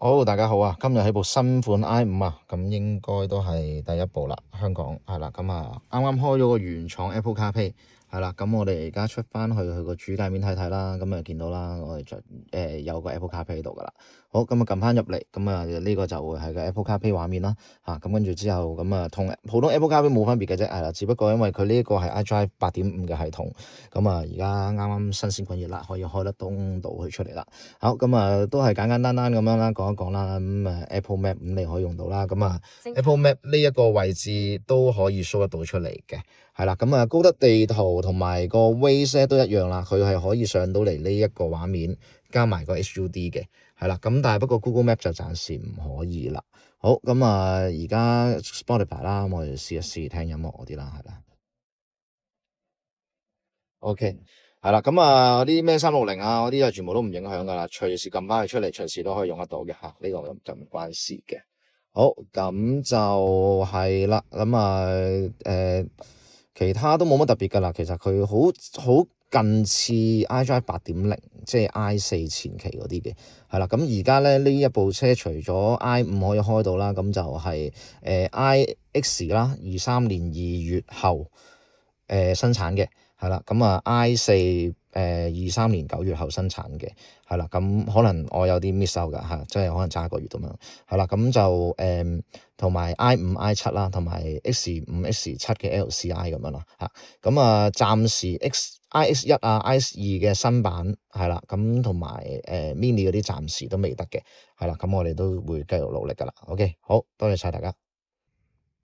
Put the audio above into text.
好，大家好啊！今日喺部新款 i5啊，咁應該都係第一部啦，香港係啦，咁啊啱啱開咗個原廠 Apple CarPlay 係啦，咁我哋而家出翻去佢個主界面睇睇啦，咁啊見到啦，我哋就有個 Apple CarPlay 喺度噶啦。好，咁啊撳翻入嚟，咁啊呢個就會係個 Apple CarPlay 畫面啦，咁跟住之後咁啊同普通 Apple CarPlay 冇分別嘅啫，係啦，只不過因為佢呢一個係 iDrive 8.5嘅系統，咁啊而家啱啱新鮮滾熱辣，可以開得通到佢出嚟啦。好，咁啊都係簡簡單單咁樣啦，講一講啦，咁Apple Map 咁你可以用到啦，咁啊 Apple Map 呢一個位置都可以 show 得到出嚟嘅，係啦，咁啊高德地圖同埋個 Waze 都一樣啦，佢係可以上到嚟呢一個畫面，加埋個 HUD 嘅，係啦，咁但係不過 Google Map 就暫時唔可以啦。好，咁啊而家 Spotify 啦，我哋試一試聽音樂嗰啲啦，係啦。OK，係啦，咁啊啲咩360啊嗰啲啊全部都唔影響噶啦，隨時撳翻佢出嚟，隨時都可以用得到嘅吓，呢個就唔關事嘅。好，咁就係啦，咁啊其他都冇乜特別噶啦，其實佢好近似 iDrive 8.0，即係 i4 前期嗰啲嘅，係啦，咁而家咧呢一部車除咗 i5 可以開到啦，咁就係iX 啦，23年2月後生產嘅。係啦，咁啊 i4 23年9月後生產嘅，係啦，咁可能我有啲 miss out 噶嚇，即係可能差一個月咁樣，係啦，咁就同埋 i5 i7 啦，同埋 X5 X7 嘅 LCI 咁樣啦嚇，咁啊暫時 iX1 啊 iX2 嘅新版係啦，咁同埋mini 嗰啲暫時都未得嘅，係啦，咁我哋都會繼續努力噶啦。OK，好多謝晒大家。